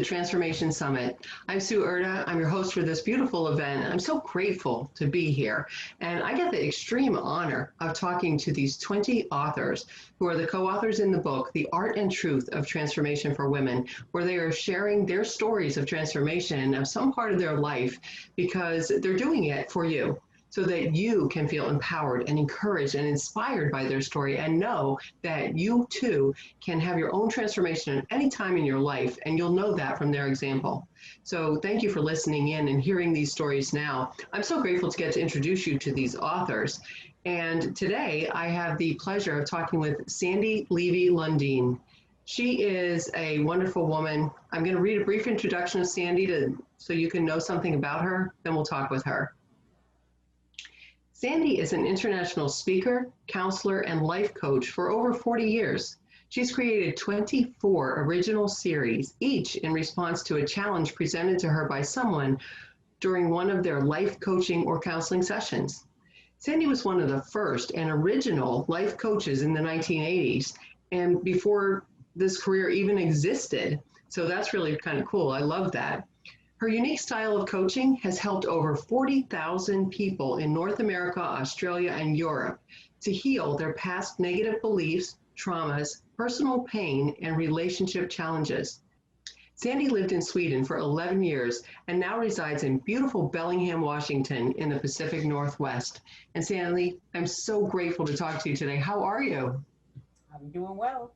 the Transformation Summit. I'm Sue Urda. I'm your host for this beautiful event. I'm so grateful to be here. And I get the extreme honor of talking to these 20 authors who are the co-authors in the book, The Art and Truth of Transformation for Women, where they are sharing their stories of transformation of some part of their life because they're doing it for you, so that you can feel empowered and encouraged and inspired by their story and know that you too can have your own transformation at any time in your life, and you'll know that from their example. So thank you for listening in and hearing these stories now. I'm so grateful to get to introduce you to these authors. And today I have the pleasure of talking with Sandy Levey-Lunden. She is a wonderful woman. I'm going to read a brief introduction of Sandy so you can know something about her, then we'll talk with her. Sandy is an international speaker, counselor, and life coach for over 40 years. She's created 24 original series, each in response to a challenge presented to her by someone during one of their life coaching or counseling sessions. Sandy was one of the first and original life coaches in the 1980s, and before this career even existed. So that's really kind of cool. I love that. Her unique style of coaching has helped over 40,000 people in North America, Australia, and Europe to heal their past negative beliefs, traumas, personal pain, and relationship challenges. Sandy lived in Sweden for 11 years and now resides in beautiful Bellingham, Washington in the Pacific Northwest. And Sandy, I'm so grateful to talk to you today. How are you? I'm doing well.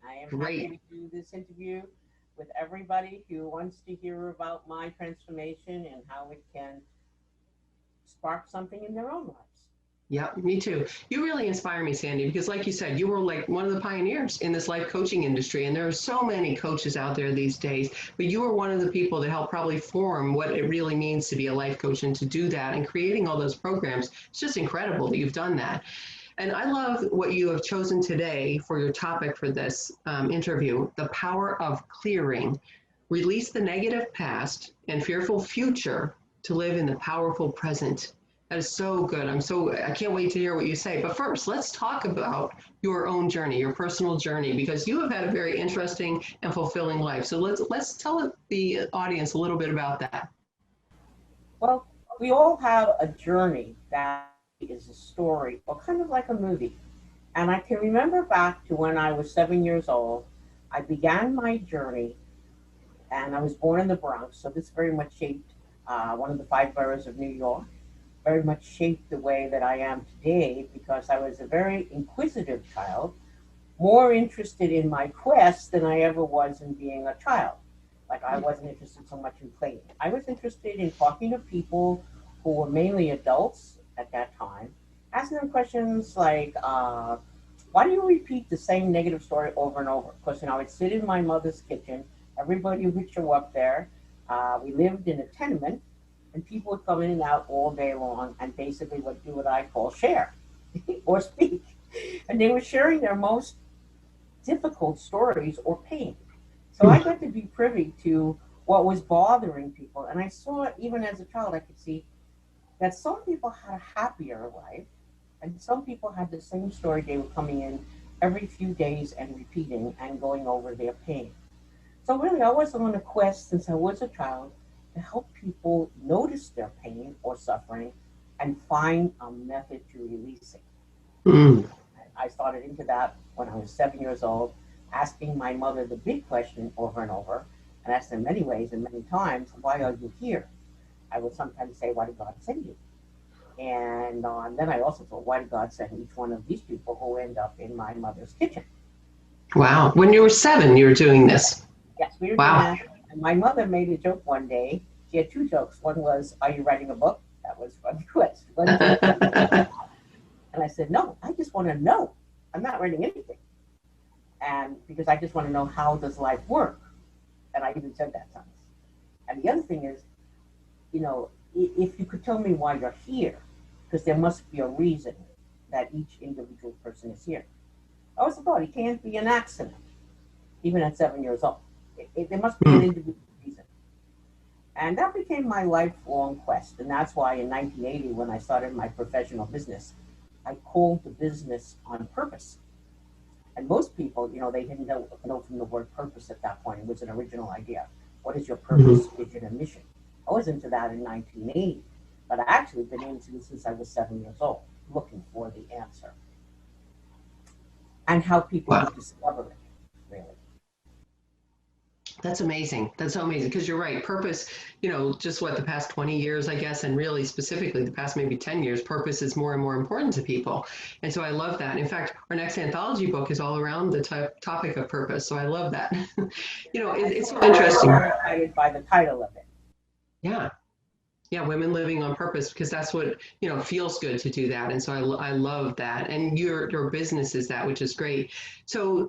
I am happy to do this interview with everybody who wants to hear about my transformation and how it can spark something in their own lives. Yeah, me too. You really inspire me, Sandy, because like you said, you were like one of the pioneers in this life coaching industry. And there are so many coaches out there these days, but you were one of the people that helped probably form what it really means to be a life coach and to do that and creating all those programs. It's just incredible that you've done that. And I love what you have chosen today for your topic for this interview, the power of clearing. Release the negative past and fearful future to live in the powerful present. That is so good. I can't wait to hear what you say. But first, let's talk about your own journey, your personal journey, because you have had a very interesting and fulfilling life. So let's tell the audience a little bit about that. Well, we all have a journey that is a story, or kind of like a movie. And I can remember back to when I was 7 years old. I began my journey, and I was born in the Bronx, so this very much shaped one of the 5 boroughs of New York, very much shaped the way that I am today, because I was a very inquisitive child, more interested in my quest than I ever was in being a child. Like, I wasn't interested so much in playing. I was interested in talking to people who were mainly adults at that time, asking them questions like, why do you repeat the same negative story over and over? Because, I would sit in my mother's kitchen, everybody would show up there. We lived in a tenement, and people would come in and out all day long and basically would do what I call share or speak. And they were sharing their most difficult stories or pain. So I got to be privy to what was bothering people. And I saw, even as a child, I could see that some people had a happier life, and some people had the same story. They were coming in every few days and repeating and going over their pain. So really, I was on a quest since I was a child to help people notice their pain or suffering and find a method to release it. Mm. I started into that when I was 7 years old, asking my mother the big question over and over, and asked in many ways and many times, why are you here? I would sometimes say, why did God send you? And then I also thought, why did God send each one of these people who end up in my mother's kitchen? Wow. When you were 7, you were doing this. Yes, we were doing that. And my mother made a joke one day. She had 2 jokes. One was, are you writing a book? That was from the quest. And I said, no, I just want to know. I'm not writing anything. And because I just want to know, how does life work? And I even said that sometimes. And the other thing is, if you could tell me why you're here, because there must be a reason that each individual person is here. I always thought it can't be an accident, even at 7 years old. There must be an individual reason. And that became my lifelong quest. And that's why in 1980, when I started my professional business, I called the business on purpose. And most people, they didn't know from the word purpose at that point. It was an original idea. What is your purpose, vision, and mission? I was into that in 1980, but I actually been into it since I was 7 years old, looking for the answer and how people Wow. would discover it, really. That's amazing. That's so amazing because you're right. Purpose, just what the past 20 years, I guess, and really specifically the past maybe 10 years, purpose is more and more important to people. And so I love that. In fact, our next anthology book is all around the topic of purpose. So I love that. It's so interesting. I'm very excited by the title of it. Yeah. Yeah, women living on purpose, because that's what, feels good to do that. And so I love that. And your business is that, which is great. So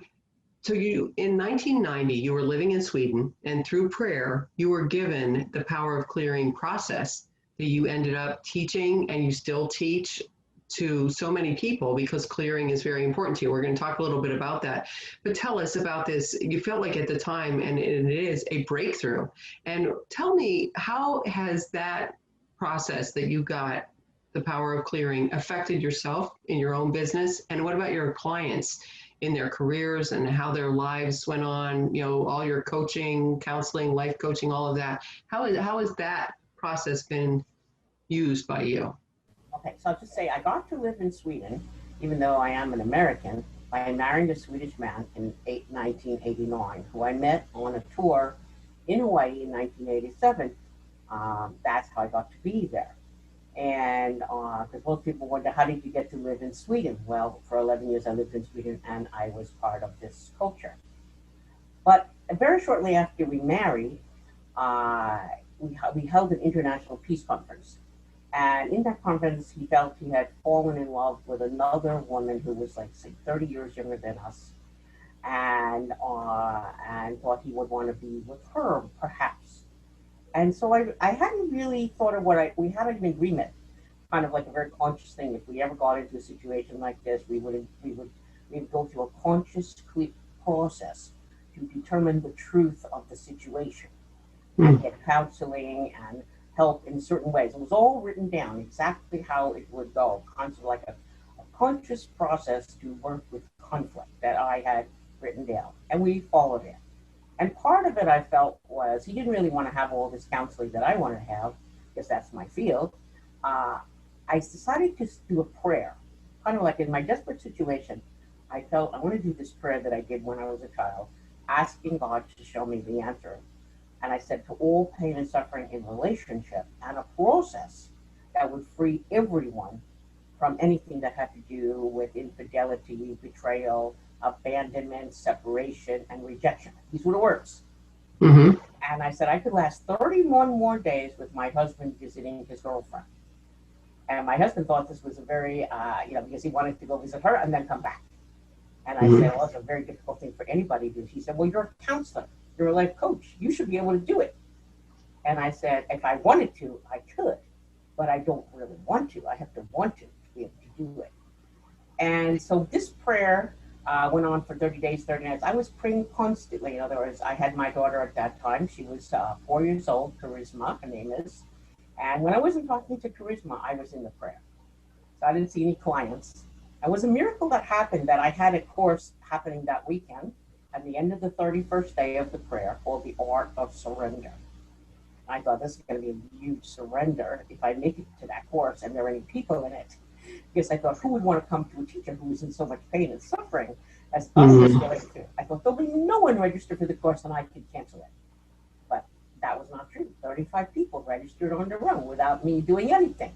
you, in 1990, you were living in Sweden, and through prayer, you were given the power of clearing process that you ended up teaching, and you still teach to so many people because clearing is very important to you. We're going to talk a little bit about that. But tell us about this. You felt like at the time, and it is a breakthrough. And tell me, how has that process that you got, the power of clearing, affected yourself in your own business? And what about your clients in their careers and how their lives went on, all your coaching, counseling, life coaching, all of that? How has that process been used by you? Okay, so I'll just say I got to live in Sweden, even though I am an American, by marrying a Swedish man in 1989, who I met on a tour in Hawaii in 1987. That's how I got to be there. And because most people wonder, how did you get to live in Sweden? Well, for 11 years I lived in Sweden and I was part of this culture. But very shortly after we married, we held an international peace conference. And in that conference, he felt he had fallen in love with another woman who was like, say, 30 years younger than us, and thought he would want to be with her, perhaps. And so I hadn't really thought of we had an agreement, kind of like a very conscious thing. If we ever got into a situation like this, we would go through a conscious process to determine the truth of the situation and get counseling and help in certain ways. It was all written down exactly how it would go, kind of like a conscious process to work with conflict that I had written down, and we followed it. And part of it I felt was he didn't really want to have all this counseling that I wanted to have, because that's my field. I decided to do a prayer, kind of like in my desperate situation. I felt I want to do this prayer that I did when I was a child, asking God to show me the answer. And I said, to all pain and suffering in relationship, and a process that would free everyone from anything that had to do with infidelity, betrayal, abandonment, separation, and rejection. These were the words. Mm-hmm. And I said I could last 31 more days with my husband visiting his girlfriend. And my husband thought this was a very, because he wanted to go visit her and then come back. And I said, well, it's a very difficult thing for anybody to do. He said, well, you're a counselor. You're a life coach. You should be able to do it. And I said, if I wanted to, I could. But I don't really want to. I have to want to be able to do it. And so this prayer went on for 30 days, 30 nights. I was praying constantly. In other words, I had my daughter at that time. She was 4 years old, Charisma, her name is. And when I wasn't talking to Charisma, I was in the prayer. So I didn't see any clients. It was a miracle that happened that I had a course happening that weekend at the end of the 31st day of the prayer called The Art of Surrender. I thought this is going to be a huge surrender if I make it to that course and there are any people in it. Because I thought, who would want to come to a teacher who was in so much pain and suffering as us was going through? I thought, there'll be no one registered for the course and I could cancel it. But that was not true. 35 people registered on their own without me doing anything.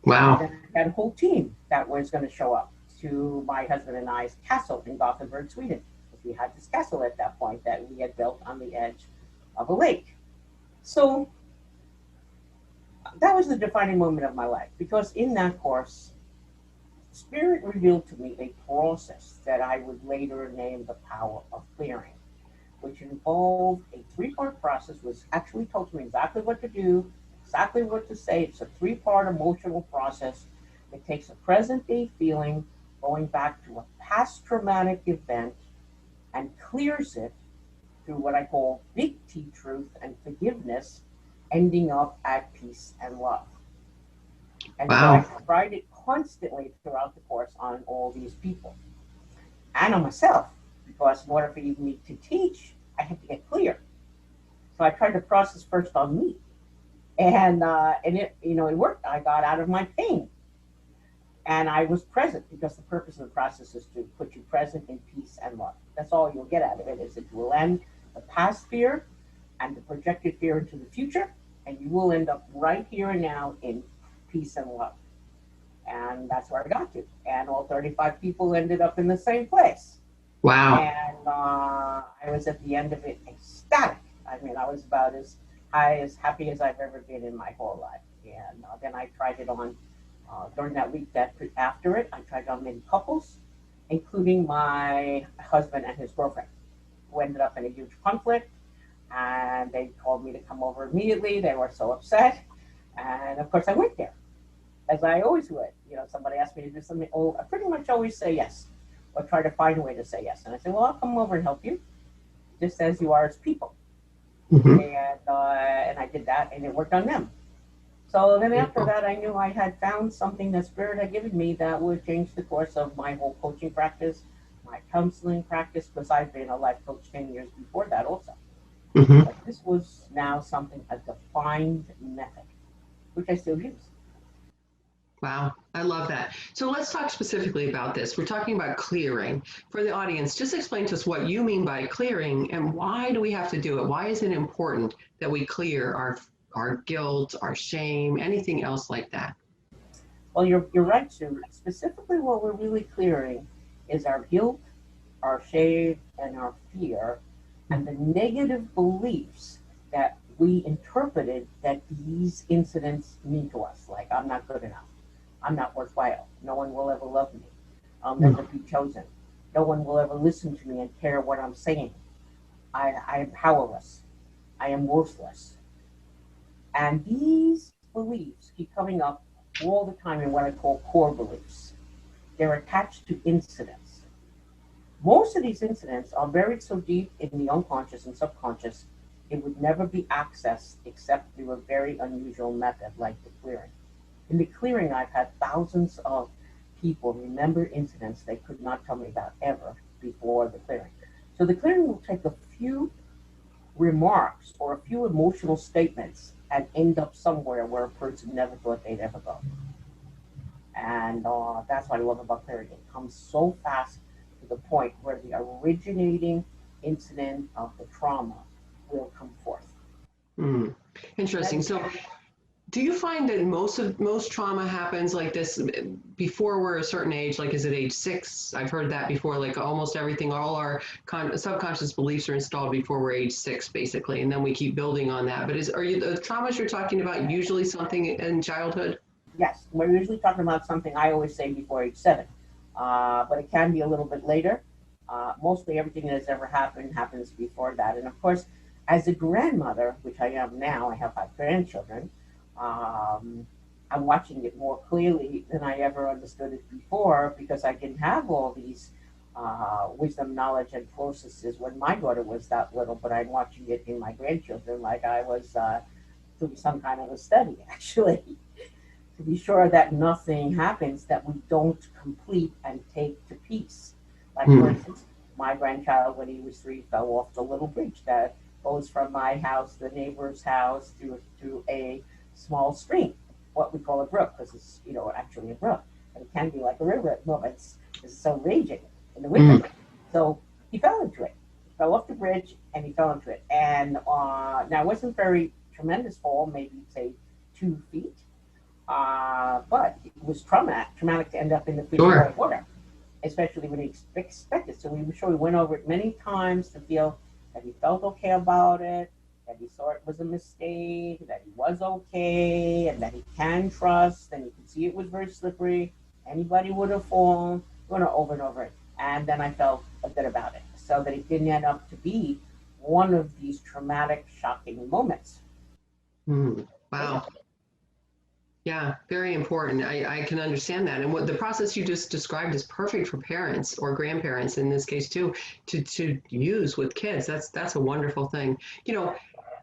Wow. And I had a whole team that was going to show up to my husband and I's castle in Gothenburg, Sweden. Because we had this castle at that point that we had built on the edge of a lake. So that was the defining moment of my life, because in that course, Spirit revealed to me a process that I would later name the power of clearing, which involved a 3-part process, was actually told to me exactly what to do, exactly what to say. It's a 3-part emotional process. It takes a present day feeling going back to a past traumatic event and clears it through what I call big T truth and forgiveness, ending up at peace and love. And Wow. so I tried it constantly throughout the course on all these people and on myself, because in order for me to teach, I had to get clear. So I tried the process first on me, and it, you know, it worked. I got out of my pain, and I was present, because the purpose of the process is to put you present in peace and love. That's all you'll get out of it. Is it will end the past fear and the projected fear into the future, and you will end up right here and now in peace and love. And that's where I got to. And all 35 people ended up in the same place. Wow. And I was at the end of it ecstatic. I mean, I was about as high, as happy as I've ever been in my whole life. And then I tried it on during that week that after it. I tried on many couples, including my husband and his girlfriend, who ended up in a huge conflict. And they told me to come over immediately. They were so upset. And of course, I went there, as I always would. You know, somebody asked me to do something. Oh, I pretty much always say yes, or try to find a way to say yes. And I said, well, I'll come over and help you, just as you are as people. Mm-hmm. And I did that, and it worked on them. So then after that, I knew I had found something that Spirit had given me that would change the course of my whole coaching practice, my counseling practice, because I've been a life coach 10 years before that also. Mm-hmm. But this was now something, a defined method, which I still use. Wow, I love that. So let's talk specifically about this. We're talking about clearing. For the audience, just explain to us what you mean by clearing, and why do we have to do it? Why is it important that we clear our guilt, our shame, anything else like that? Well, you're right, Sue. Specifically, what we're really clearing is our guilt, our shame, and our fear, and the negative beliefs that we interpreted that these incidents mean to us. Like, I'm not good enough. I'm not worthwhile. No one will ever love me. I'll never be chosen. No one will ever listen to me and care what I'm saying. I am powerless. I am worthless. And these beliefs keep coming up all the time in what I call core beliefs. They're attached to incidents. Most of these incidents are buried so deep in the unconscious and subconscious, it would never be accessed except through a very unusual method like the clearing. In the clearing, I've had thousands of people remember incidents they could not tell me about ever before the clearing. So the clearing will take a few remarks or a few emotional statements and end up somewhere where a person never thought they'd ever go. And that's what I love about clearing. It comes so fast to the point where the originating incident of the trauma will come forth. Mm. Interesting. So do you find that most trauma happens like this before we're a certain age? Like, is it age 6? I've heard that before. Like, almost everything, all our subconscious beliefs are installed before we're age 6, basically, and then we keep building on that. But are you the traumas you're talking about usually something in childhood? Yes, we're usually talking about something I always say before age 7, but it can be a little bit later. Mostly everything that has ever happened happens before that. And of course, as a grandmother, which I am now, I have 5 grandchildren. I'm watching it more clearly than I ever understood it before, because I didn't have all these wisdom, knowledge, and processes when my daughter was that little, but I'm watching it in my grandchildren like I was doing some kind of a study, actually, to be sure that nothing happens that we don't complete and take to peace. Like, for instance, my grandchild, when he was 3, fell off the little bridge that goes from my house, the neighbor's house, to a small stream, what we call a brook, because it's, you know, actually a brook, and it can be like a river at moments. It's so raging in the winter. So he fell into it, fell off the bridge, and he fell into it. And now it wasn't very tremendous fall, maybe say 2 feet, but it was traumatic to end up in the freezing water, especially when he expected. So we went over it many times to feel that he felt okay about it, that he saw it was a mistake, that he was okay, and that he can trust, and he could see it was very slippery. Anybody would have fallen, over and over it. And then I felt good about it, so that it didn't end up to be one of these traumatic, shocking moments. Wow. Yeah, very important. I can understand that. And what the process you just described is perfect for parents or grandparents in this case too, to use with kids. That's a wonderful thing. You know,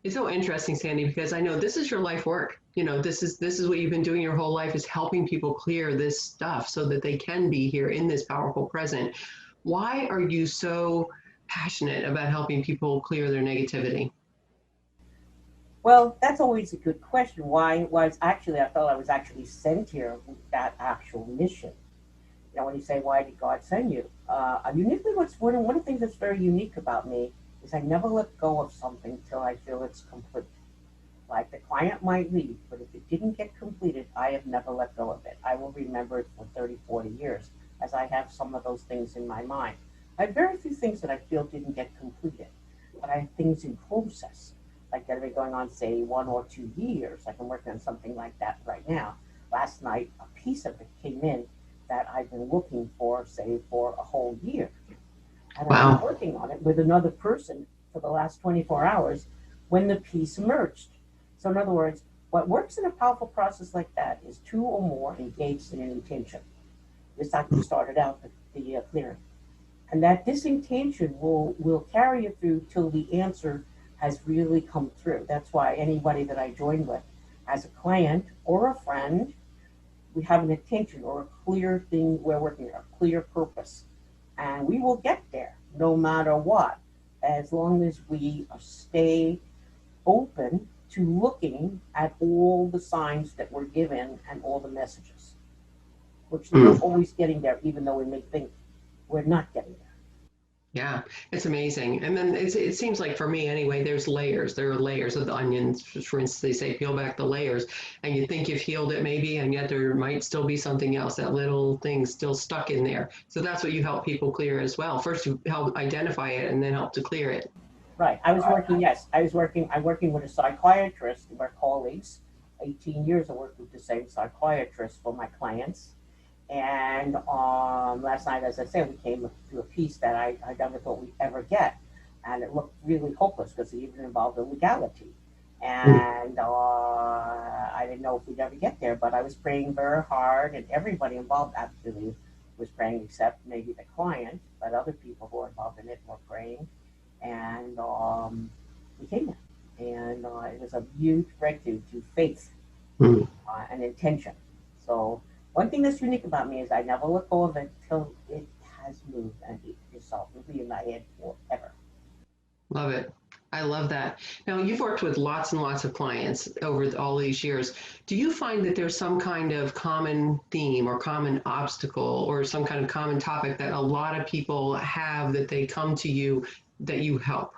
it's so interesting, Sandy, because I know this is your life work. You know, this is what you've been doing your whole life, is helping people clear this stuff so that they can be here in this powerful present. Why are you so passionate about helping people clear their negativity? Well, that's always a good question. Why was actually I thought I was actually sent here with that actual mission. You know, when you say why did God send you? Uniquely, what's one of the things that's very unique about me is I never let go of something till I feel it's complete. Like the client might leave, but if it didn't get completed, I have never let go of it. I will remember it for 30, 40 years, as I have some of those things in my mind. I have very few things that I feel didn't get completed, but I have things in process, like that have been going on, say, 1 or 2 years. Like I'm working on something like that right now. Last night, a piece of it came in that I've been looking for, say, for a whole year. And I've been Wow. working on it with another person for the last 24 hours when the piece emerged. So, in other words, what works in a powerful process like that is two or more engaged in an intention. Just like we started out the clearing. And that this intention will carry you through till the answer has really come through. That's why anybody that I join with as a client or a friend, we have an intention or a clear thing we're working on, a clear purpose. And we will get there no matter what, as long as we stay open to looking at all the signs that we're given and all the messages, which we're Mm. always getting there, even though we may think we're not getting there. Yeah, it's amazing. And then it seems like for me anyway, there's layers. There are layers of the onions. For instance, they say peel back the layers, and you think you've healed it maybe, and yet there might still be something else, that little thing still stuck in there. So that's what you help people clear as well. First, you help identify it, and then help to clear it. Right. I'm working with a psychiatrist. We're colleagues. 18 years I worked with the same psychiatrist for my clients. And last night, as I said, we came to a piece that I never thought we'd ever get. And it looked really hopeless because it even involved illegality. Mm. And I didn't know if we'd ever get there, but I was praying very hard, and everybody involved actually was praying, except maybe the client, but other people who were involved in it were praying. And we came there. And it was a huge breakthrough to faith Mm. and intention. So one thing that's unique about me is I never let go of it till it has moved and it is solved. It'll be in my head forever. Love it. I love that. Now, you've worked with lots and lots of clients over all these years. Do you find that there's some kind of common theme or common obstacle or some kind of common topic that a lot of people have that they come to you that you help?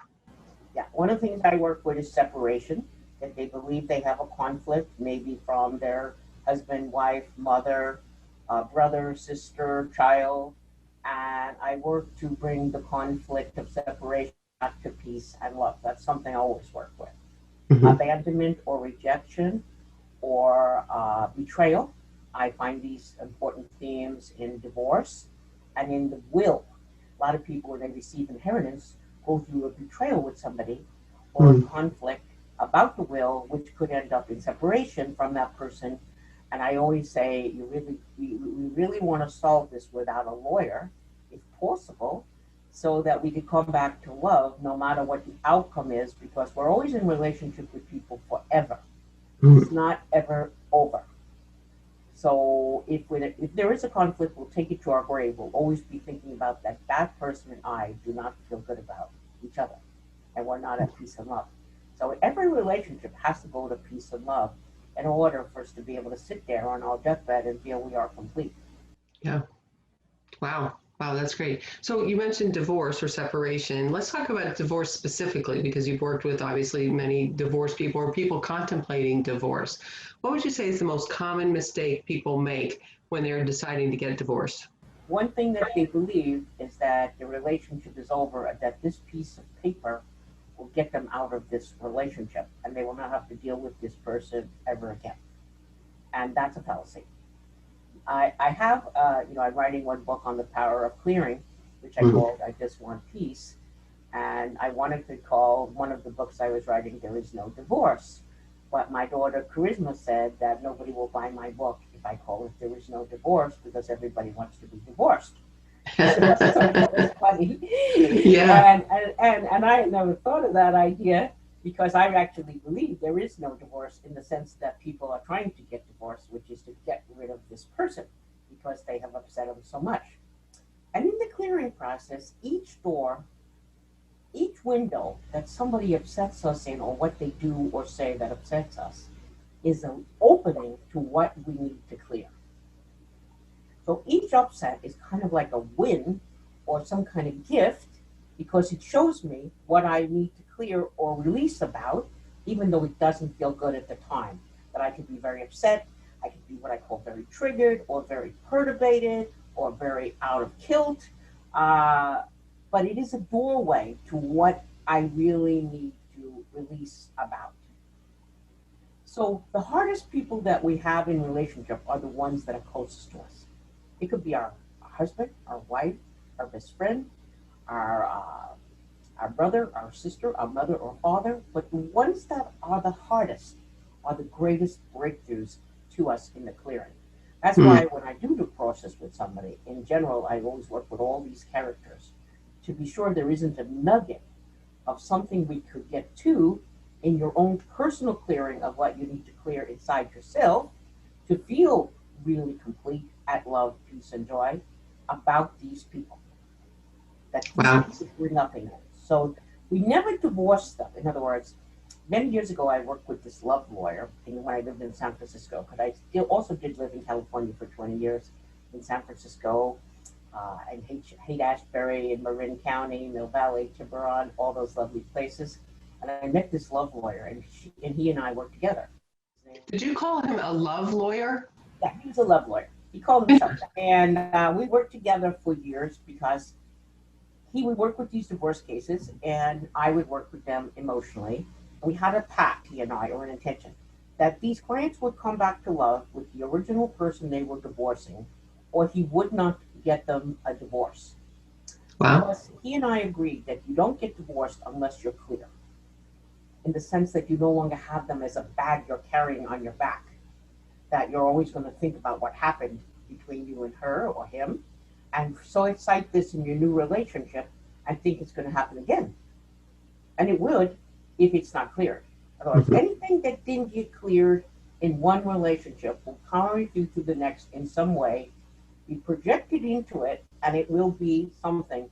Yeah, one of the things I work with is separation. That they believe they have a conflict, maybe from their husband, wife, mother, brother, sister, child, and I work to bring the conflict of separation back to peace and love. That's something I always work with. Hmm. Abandonment or rejection or betrayal. I find these important themes in divorce and in the will. A lot of people, when they receive inheritance, go through a betrayal with somebody or a Mm. conflict about the will, which could end up in separation from that person. And I always say, we really want to solve this without a lawyer, if possible, so that we could come back to love no matter what the outcome is, because we're always in relationship with people forever. It's Mm. not ever over. So if there is a conflict, we'll take it to our grave. We'll always be thinking about that. That person and I do not feel good about each other, and we're not at peace and love. So every relationship has to go to peace and love in order for us to be able to sit there on our deathbed and feel we are complete. Yeah. Wow. Wow, that's great. So you mentioned divorce or separation. Let's talk about divorce specifically because you've worked with obviously many divorced people or people contemplating divorce. What would you say is the most common mistake people make when they're deciding to get divorced? One thing that they believe is that the relationship is over, and that this piece of paper will get them out of this relationship, and they will not have to deal with this person ever again. And that's a fallacy. I have, I'm writing one book on the power of clearing, which I Mm. called I Just Want Peace. And I wanted to call one of the books I was writing There Is No Divorce. But my daughter Charisma said that nobody will buy my book if I call it There Is No Divorce, because everybody wants to be divorced. So that was funny. Yeah. And I had never thought of that idea, because I actually believe there is no divorce, in the sense that people are trying to get divorced, which is to get rid of this person because they have upset them so much. And in the clearing process, each window that somebody upsets us in, or what they do or say that upsets us, is an opening to what we need to clear. So each upset is kind of like a win or some kind of gift, because it shows me what I need to clear or release about, even though it doesn't feel good at the time. That I could be very upset, I could be what I call very triggered or very perturbated or very out of kilt. But it is a doorway to what I really need to release about. So the hardest people that we have in relationship are the ones that are closest to us. It could be our husband, our wife, our best friend, our brother, our sister, our mother or father. But the ones that are the hardest are the greatest breakthroughs to us in the clearing. That's why when I do the process with somebody, in general, I always work with all these characters to be sure there isn't a nugget of something we could get to in your own personal clearing of what you need to clear inside yourself to feel really complete at love, peace, and joy about these people. That these people were nothing. So we never divorced them. In other words, many years ago, I worked with this love lawyer when I lived in San Francisco, because I still also did live in California for 20 years, in San Francisco, and Haight-Ashbury, in Marin County, Mill Valley, Tiburon, all those lovely places. And I met this love lawyer, and he and I worked together. Did you call him a love lawyer? Yeah, he was a love lawyer. He called himself that. And we worked together for years because he would work with these divorce cases, and I would work with them emotionally. We had a pact, he and I, or an intention, that these clients would come back to love with the original person they were divorcing, or he would not get them a divorce. Wow. Because he and I agreed that you don't get divorced unless you're clear, in the sense that you no longer have them as a bag you're carrying on your back, that you're always going to think about what happened between you and her or him, and so excite this in your new relationship and think it's going to happen again. And it would if it's not cleared. Otherwise, anything that didn't get cleared in one relationship will carry you to the next in some way, be projected into it, and it will be something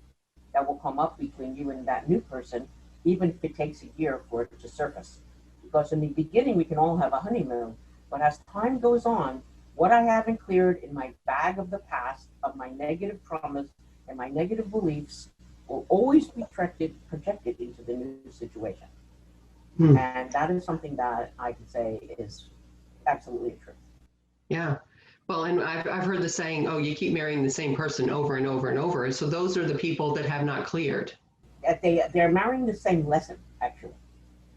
that will come up between you and that new person, even if it takes a year for it to surface. Because in the beginning, we can all have a honeymoon, but as time goes on, what I haven't cleared in my bag of the past, of my negative traumas and my negative beliefs, will always be projected into the new situation. And that is something that I can say is absolutely true. Yeah. Well, and I've heard the saying, oh, you keep marrying the same person over and over and over. So those are the people that have not cleared. They're marrying the same lesson, actually,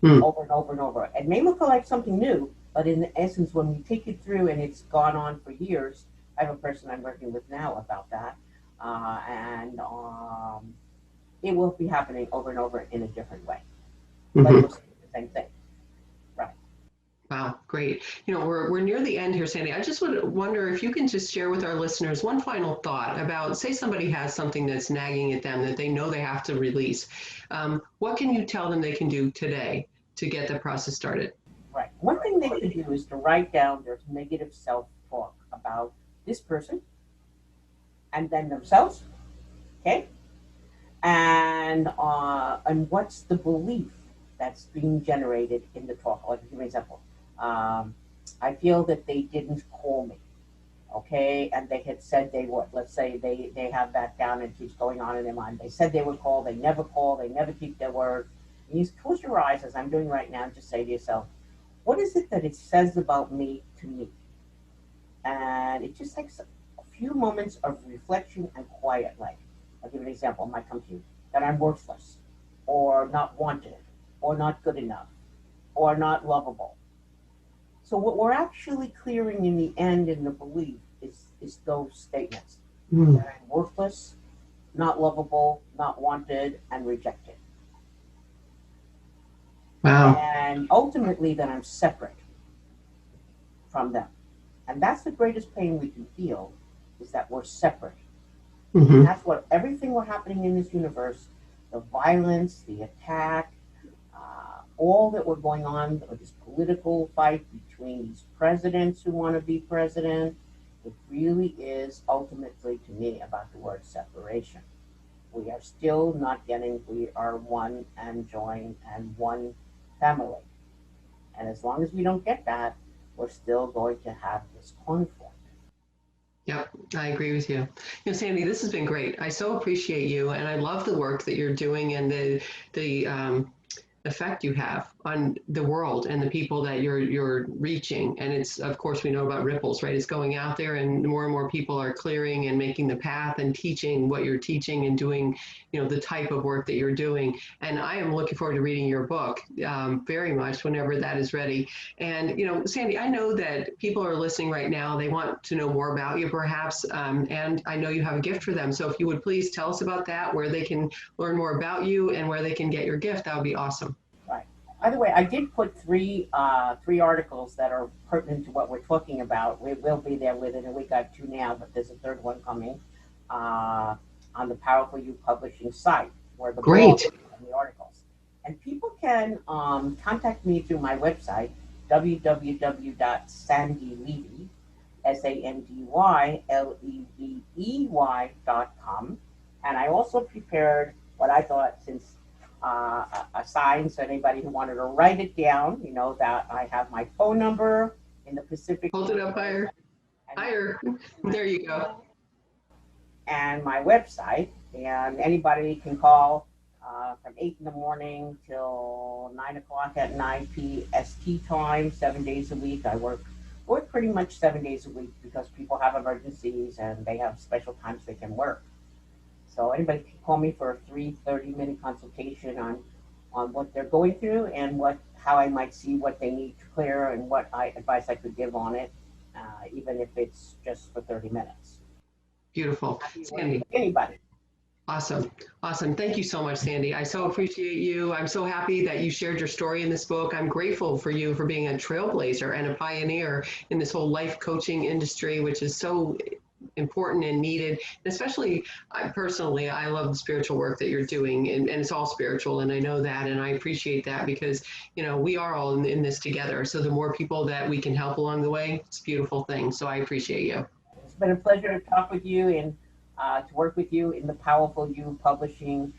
over and over and over. It may look like something new, but in essence, when we take it through and it's gone on for years, I have a person I'm working with now about that, and it will be happening over and over in a different way. But it will say the same thing. Right. Wow, great. You know, we're near the end here, Sandy. I just would wonder if you can just share with our listeners one final thought about, say somebody has something that's nagging at them that they know they have to release. What can you tell them they can do today to get the process started? Right. One thing they can do is to write down their negative self-talk about this person and then themselves, okay? And what's the belief that's being generated in the talk? I'll give you an example. I feel that they didn't call me, okay? And they had said they would. Let's say they have that down and keeps going on in their mind. They said they would call, they never call, they never keep their word. And you close your eyes, as I'm doing right now, and just say to yourself, what is it that it says about me to me? And it just takes a few moments of reflection and quiet. Like, I'll give you an example. It might come to you that I'm worthless, or not wanted, or not good enough, or not lovable. So what we're actually clearing in the end in the belief is those statements. That I'm worthless, not lovable, not wanted, and rejected. Wow. And ultimately that I'm separate from them. And that's the greatest pain we can feel, is that we're separate. And that's what everything we're happening in this universe, the violence, the attack, all that we're going on, this political fight between these presidents who want to be president, it really is ultimately, to me, about the word separation. We are still not getting, we are one and joined and one family. And as long as we don't get that, we're still going to have this conflict. Yep, I agree with you. Sandy, this has been great. I so appreciate you, and I love the work that you're doing and the effect you have on the world and the people that you're reaching. And it's, of course, we know about ripples, right? It's going out there, and more people are clearing and making the path and teaching what you're teaching and doing, the type of work that you're doing. And I am looking forward to reading your book very much whenever that is ready. And Sandy, I know that people are listening right now. They want to know more about you, perhaps, and I know you have a gift for them. So if you would please tell us about that, where they can learn more about you and where they can get your gift, that would be awesome. Right. By the way, I did put three articles that are pertinent to what we're talking about. We will be there within a week. I have two now, but there's a third one coming on the Powerful You Publishing site, where the Great. And the articles. And people can contact me through my website, www.sandylevey, SANDYLEVEY.com. And I also prepared what I thought, since a sign, so anybody who wanted to write it down, that I have my phone number in the Pacific. Hold it up higher. Higher. There you go. And my website, and anybody can call from 8 in the morning till 9 o'clock at night PST time, 7 days a week. I work pretty much 7 days a week because people have emergencies and they have special times they can work. So anybody can call me for a free 30-minute consultation on what they're going through and how I might see what they need to clear and what advice I could give on it, even if it's just for 30 minutes. Beautiful. Sandy. Anybody. Awesome. Thank you so much, Sandy. I so appreciate you. I'm so happy that you shared your story in this book. I'm grateful for you for being a trailblazer and a pioneer in this whole life coaching industry, which is so important and needed. Especially, personally, I love the spiritual work that you're doing, and it's all spiritual, and I know that, and I appreciate that, because we are all in this together. So the more people that we can help along the way, it's a beautiful thing. So I appreciate you. It's been a pleasure to talk with you and to work with you in the Powerful You Publishing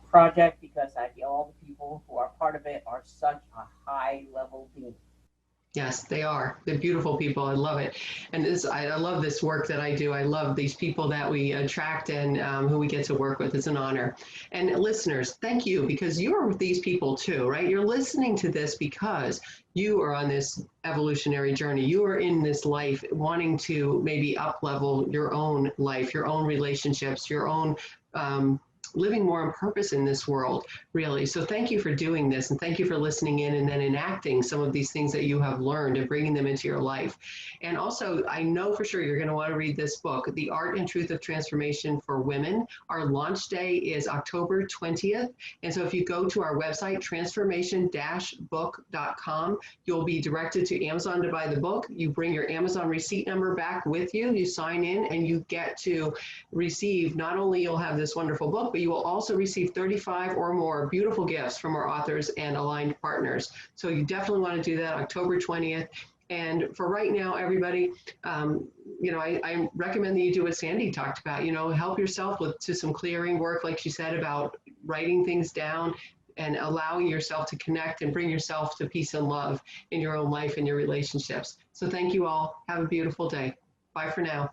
project, because I feel all the people who are part of it are such a high level being. Yes, they are. They're beautiful people. I love it. And I love this work that I do. I love these people that we attract and who we get to work with. It's an honor. And listeners, thank you, because you're these people too, right? You're listening to this because you are on this evolutionary journey. You are in this life wanting to maybe up-level your own life, your own relationships, your own living more on purpose in this world, really. So thank you for doing this, and thank you for listening in and then enacting some of these things that you have learned and bringing them into your life. And also, I know for sure you're going to want to read this book, The Art and Truth of Transformation for Women. Our launch day is October 20th. And so if you go to our website, transformation-book.com, you'll be directed to Amazon to buy the book. You bring your Amazon receipt number back with you, you sign in, and you get to receive, not only you'll have this wonderful book, but you will also receive 35 or more beautiful gifts from our authors and aligned partners. So you definitely want to do that, October 20th. And for right now, everybody, I recommend that you do what Sandy talked about, help yourself to some clearing work, like she said, about writing things down and allowing yourself to connect and bring yourself to peace and love in your own life and your relationships. So thank you all. Have a beautiful day. Bye for now.